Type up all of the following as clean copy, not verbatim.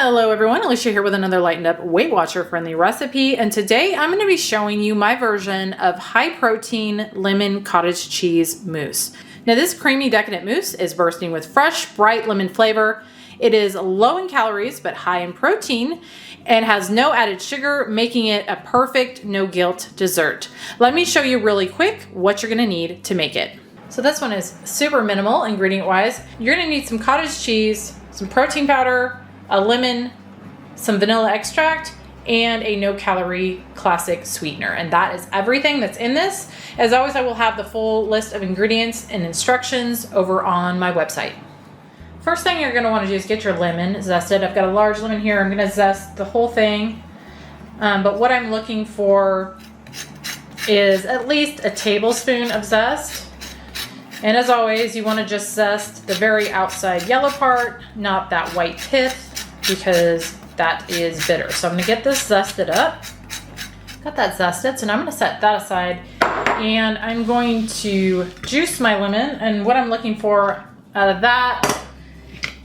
Hello everyone, Alicia here with another lightened up Weight Watcher friendly recipe, and today I'm going to be showing you my version of high protein lemon cottage cheese mousse. Now this creamy decadent mousse is bursting with fresh, bright lemon flavor. It is low in calories but high in protein and has no added sugar, making it a perfect no-guilt dessert. Let me show you really quick what you're going to need to make it. So this one is super minimal ingredient wise. You're going to need some cottage cheese, some protein powder, a lemon, some vanilla extract, and a no-calorie classic sweetener. And that is everything that's in this. As always, I will have the full list of ingredients and instructions over on my website. First thing you're going to want to do is get your lemon zested. I've got a large lemon here. I'm going to zest the whole thing. But what I'm looking for is at least a tablespoon of zest. And as always, you want to just zest the very outside yellow part, not that white pith, because that is bitter. So I'm going to get this zested up. Got that zested, so now I'm going to set that aside. And I'm going to juice my lemon. And what I'm looking for out of that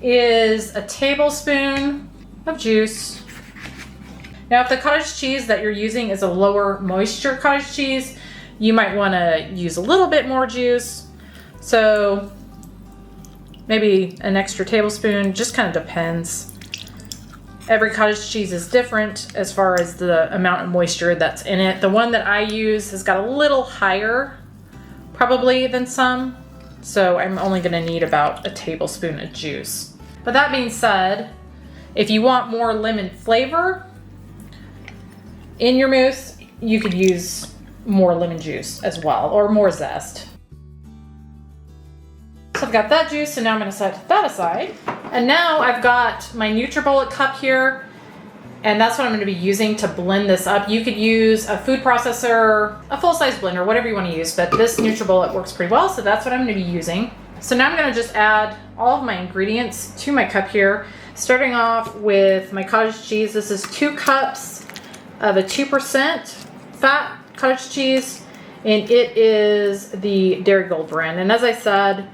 is a tablespoon of juice. Now, if the cottage cheese that you're using is a lower moisture cottage cheese, you might want to use a little bit more juice. So maybe an extra tablespoon, just kind of depends. Every cottage cheese is different as far as the amount of moisture that's in it. The one that I use has got a little higher probably than some, so I'm only going to need about a tablespoon of juice. But that being said, if you want more lemon flavor in your mousse, you could use more lemon juice as well, or more zest. So I've got that juice, so now I'm going to set that aside. And now I've got my NutriBullet cup here, and that's what I'm going to be using to blend this up. You could use a food processor, a full-size blender, whatever you want to use, but this NutriBullet works pretty well, so that's what I'm going to be using. So now I'm going to just add all of my ingredients to my cup here, starting off with my cottage cheese. This is 2 cups of a 2% fat cottage cheese, and it is the Dairy Gold brand. And as I said,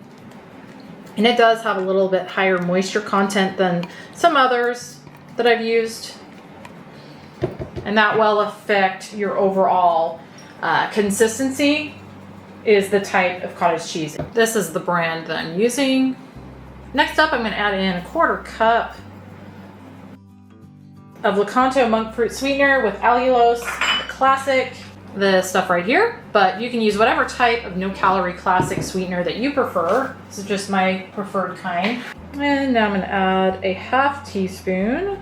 and it does have a little bit higher moisture content than some others that I've used. And that will affect your overall consistency, is the type of cottage cheese. This is the brand that I'm using. Next up, I'm going to add in a 1/4 cup of Lakanto monk fruit sweetener with allulose, classic. The stuff right here, but you can use whatever type of no-calorie classic sweetener that you prefer. This is just my preferred kind. And now I'm going to add a 1/2 teaspoon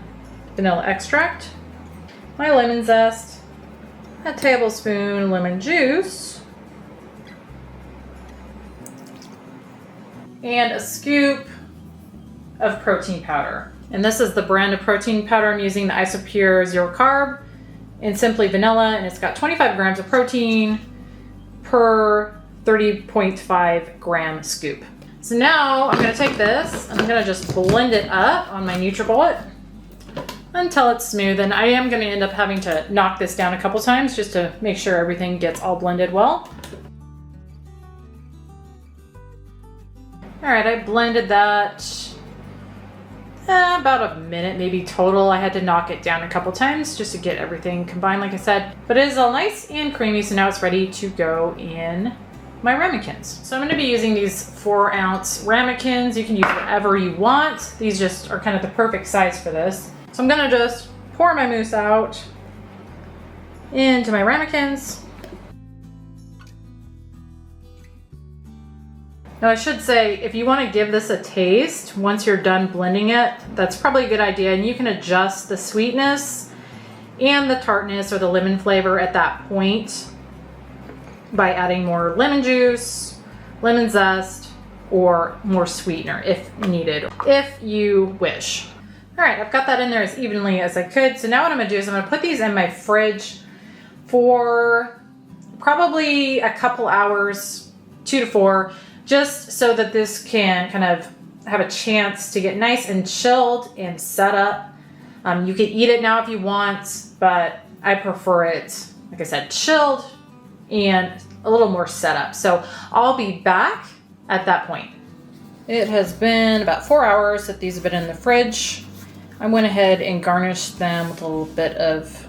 vanilla extract, my lemon zest, a tablespoon lemon juice, and a scoop of protein powder. And this is the brand of protein powder I'm using, the Isopure Zero Carb, and simply vanilla, and it's got 25 grams of protein per 30.5 gram scoop. So now I'm going to take this and I'm going to just blend it up on my NutriBullet until it's smooth. And I am going to end up having to knock this down a couple times just to make sure everything gets all blended well. All right, I blended that about a minute maybe total. I had to knock it down a couple times just to get everything combined, like I said. But it is all nice and creamy, so now it's ready to go in my Ramekins. So I'm going to be using these 4-ounce Ramekins. You can use whatever you want. These just are kind of the perfect size for this. So I'm going to just pour my mousse out into my Ramekins. Now I should say, if you want to give this a taste, once you're done blending it, that's probably a good idea. And you can adjust the sweetness and the tartness or the lemon flavor at that point by adding more lemon juice, lemon zest, or more sweetener if needed, if you wish. All right, I've got that in there as evenly as I could. So now what I'm going to do is I'm going to put these in my fridge for probably a couple hours, 2 to 4, just so that this can kind of have a chance to get nice and chilled and set up. You can eat it now if you want, but I prefer it, like I said, chilled and a little more set up. So I'll be back at that point. It has been about 4 hours that these have been in the fridge. I went ahead and garnished them with a little bit of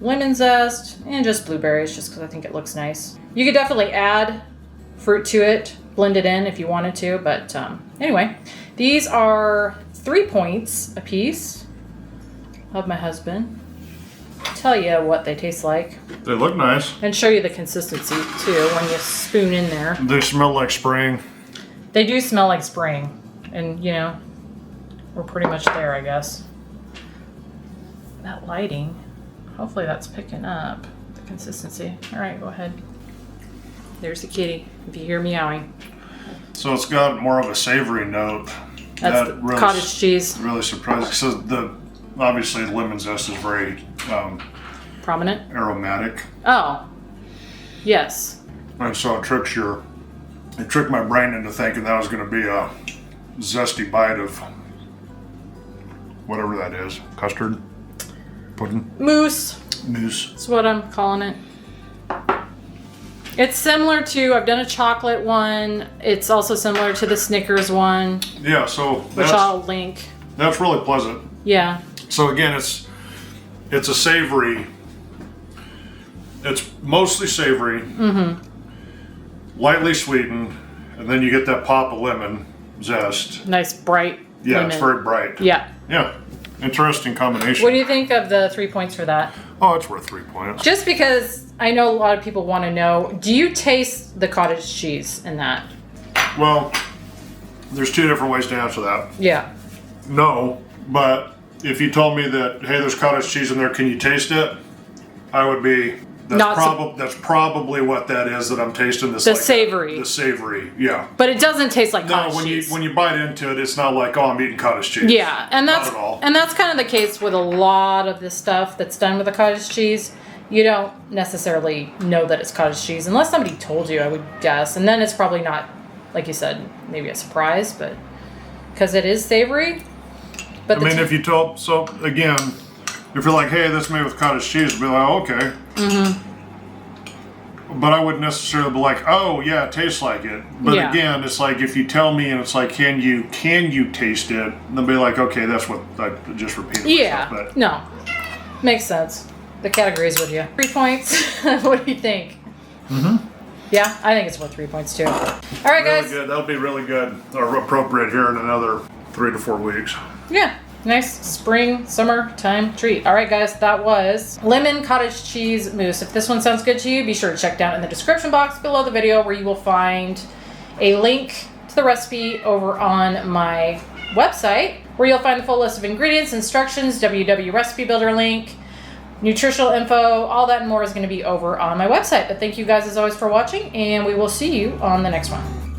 lemon zest and just blueberries, just because I think it looks nice. You could definitely add fruit to it, blend it in if you wanted to, but anyway, these are 3 points a piece of my husband. Tell you what they taste like. They look nice. And show you the consistency too when you spoon in there. They smell like spring. They do smell like spring. And you know, we're pretty much there, I guess. That lighting, hopefully that's picking up the consistency. All right, go ahead. There's the kitty, if you hear meowing. So it's got more of a savory note. That's the really, cottage cheese. Really surprising. So obviously the lemon zest is very Prominent? aromatic. Oh, yes. And so it tricked my brain into thinking that was going to be a zesty bite of whatever that is. Custard? Pudding? Mousse. Mousse. That's what I'm calling it. It's similar to, I've done a chocolate one. It's also similar to the Snickers one. Yeah, so which I'll link. That's really pleasant. Yeah. So again, it's a savory. It's mostly savory. Mm-hmm. Lightly sweetened, and then you get that pop of lemon zest. Nice bright. Yeah, lemon. it's very bright. Yeah. Yeah. Interesting combination. What do you think of the 3 points for that? Oh, it's worth 3 points. Just because I know a lot of people want to know, do you taste the cottage cheese in that? Well, there's 2 different ways to answer that. Yeah. No, but if you told me that, hey, there's cottage cheese in there, can you taste it? I would be. That's probably what that is that I'm tasting. This savory. The savory, yeah. But it doesn't taste like cottage cheese. When you bite into it, it's not like, oh, I'm eating cottage cheese. Yeah, and that's not at all. And that's kind of the case with a lot of this stuff that's done with the cottage cheese. You don't necessarily know that it's cottage cheese unless somebody told you, I would guess. And then it's probably not, like you said, maybe a surprise, but because it is savory. But I mean, if you told, so again, if you're like, hey, that's made with cottage cheese, I'd be like, oh, okay. Mm-hmm. But I wouldn't necessarily be like, oh, yeah, it tastes like it. But again, it's like if you tell me and it's like, can you taste it? And they'll be like, okay, that's what I just repeated. Yeah, myself, but. No, makes sense. The categories with you. 3 points. What do you think? Mm-hmm. Yeah, I think it's worth 3 points too. All right, really guys. Good. That'll be really good or appropriate here in another 3 to 4 weeks. Yeah. Nice spring, summertime treat. All right, guys, that was lemon cottage cheese mousse. If this one sounds good to you, be sure to check down in the description box below the video where you will find a link to the recipe over on my website where you'll find the full list of ingredients, instructions, www recipe builder link, nutritional info, all that and more is going to be over on my website. But thank you guys as always for watching, and we will see you on the next one.